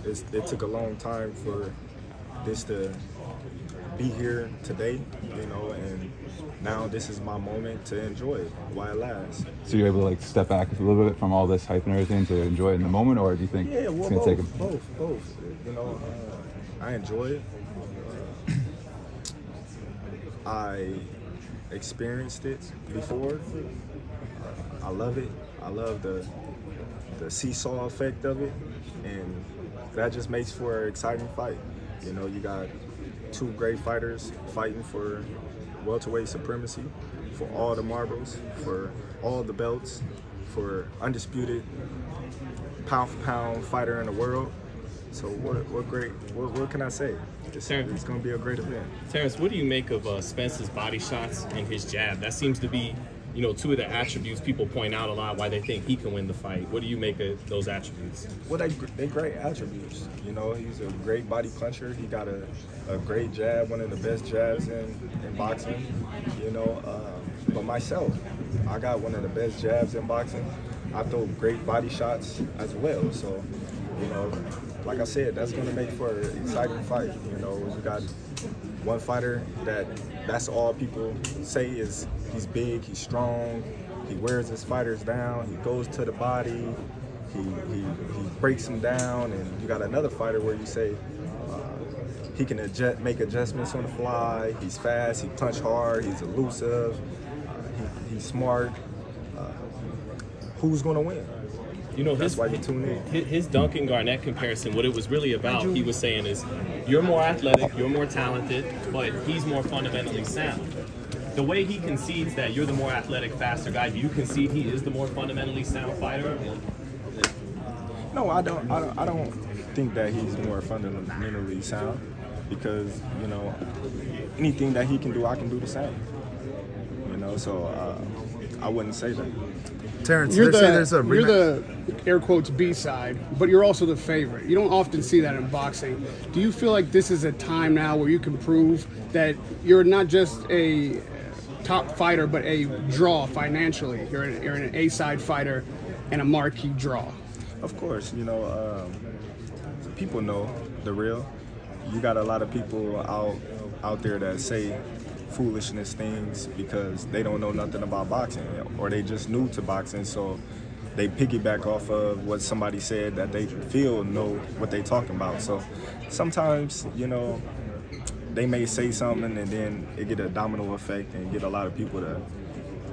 it took a long time for this to be here today, you know, and now this is my moment to enjoy it while it lasts. So you're able to like step back a little bit from all this hype and everything to enjoy it in the moment, or do you think it's gonna take both? You know, I enjoy it. I experienced it before. I love it. I love the seesaw effect of it, and that just makes for an exciting fight. You know, you got two great fighters fighting for welterweight supremacy, for all the marbles, for all the belts, for undisputed pound-for-pound fighter in the world. So what can I say? It's going to be a great event. Terence, what do you make of Spence's body shots and his jab? That seems to be, you know, two of the attributes people point out a lot why they think he can win the fight. What do you make of those attributes? Well, they're great attributes. You know, he's a great body puncher. He got a great jab, one of the best jabs in boxing. You know, but myself, I got one of the best jabs in boxing. I throw great body shots as well. So, you know, like I said, that's going to make for an exciting fight. You know, we got one fighter that's all people say is he's big, he's strong, he wears his fighters down, he goes to the body, he breaks them down, and you got another fighter where you say he can make adjustments on the fly, he's fast, he punch hard, he's elusive, he's smart. Who's going to win? You know, that's why you tune in. His Duncan Garnett comparison, what it was really about, he was saying is, you're more athletic, you're more talented, but he's more fundamentally sound. The way he concedes that you're the more athletic, faster guy, do you concede he is the more fundamentally sound fighter? No, I don't think that he's more fundamentally sound, because, you know, anything that he can do, I can do the same. You know, so I wouldn't say that. Terence, you're the air quotes B-side, but you're also the favorite. You don't often see that in boxing. Do you feel like this is a time now where you can prove that you're not just a top fighter, but a draw financially? You're an A-side fighter and a marquee draw. Of course, you know, people know the real. You got a lot of people out there that say foolishness things because they don't know nothing about boxing, or they just new to boxing, so they piggyback off of what somebody said that they feel know what they talking about. So sometimes, you know, they may say something and then it get a domino effect and get a lot of people to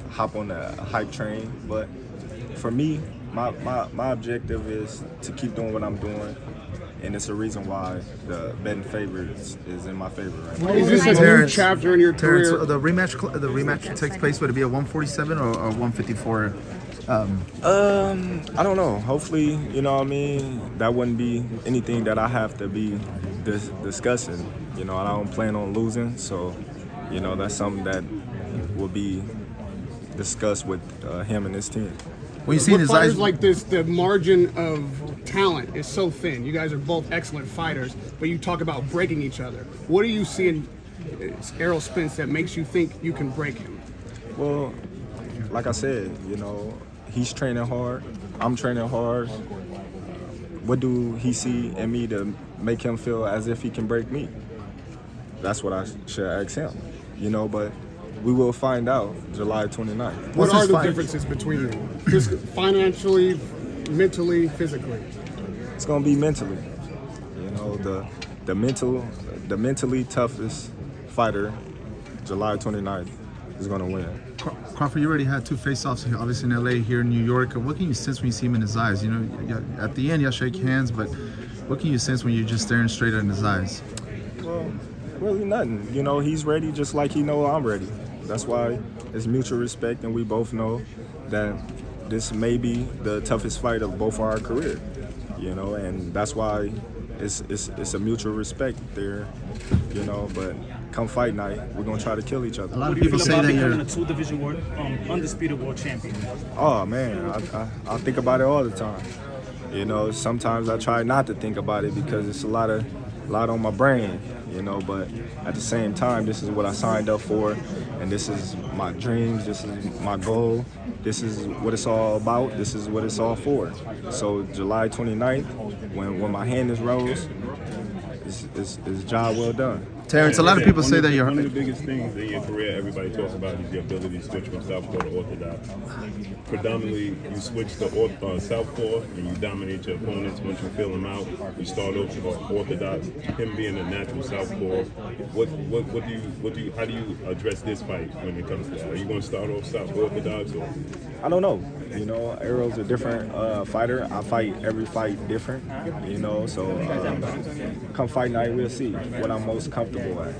hop on the hype train. But for me, my objective is to keep doing what I'm doing, and it's a reason why the betting favorites is in my favor right now. Is this a new chapter in your career? The rematch takes place. Would it be a 147 or 154? I don't know. Hopefully, you know what I mean, that wouldn't be anything that I have to be discussing. You know, I don't plan on losing, so, you know, that's something that will be discussed with him and his team. When you see his fighters like this, the margin of talent is so thin. You guys are both excellent fighters, but you talk about breaking each other. What do you see in Errol Spence that makes you think you can break him? Well, like I said, you know, he's training hard. I'm training hard. What do he see in me to make him feel as if he can break me? That's what I should ask him, you know, but we will find out July 29th. What are the differences between you? Financially, mentally, physically? It's going to be mentally. You know, the mentally toughest fighter, July 29th, is going to win. Crawford, you already had two face-offs, obviously in LA, here in New York. What can you sense when you see him in his eyes? You know, at the end, y'all shake hands, but what can you sense when you're just staring straight in his eyes? Well, really nothing. You know, he's ready just like he know I'm ready. That's why it's mutual respect, and we both know that this may be the toughest fight of both our career. You know, and that's why it's a mutual respect there. You know, but come fight night, we're gonna try to kill each other. A lot of people say that you're a two-division world, undisputed world champion. Oh man, I think about it all the time. You know, sometimes I try not to think about it because it's a lot of lot on my brain, you know, but at the same time, this is what I signed up for, and this is my dreams, this is my goal, this is what it's all about, this is what it's all for. So July 29th, when my hand is rose, it's job well done. Terrence, a lot of people say that you're... One of the biggest things in your career everybody talks about is your ability to switch from southpaw to orthodox. Predominantly, you switch to southpaw and you dominate your opponents. Once you fill them out, you start off orthodox. Him being a natural southpaw, how do you address this fight when it comes to that? Are you going to start off south orthodox or? I don't know. You know, Errol's a different fighter. I fight every fight different. You know, so come fight night, we'll see what I'm most comfortable at.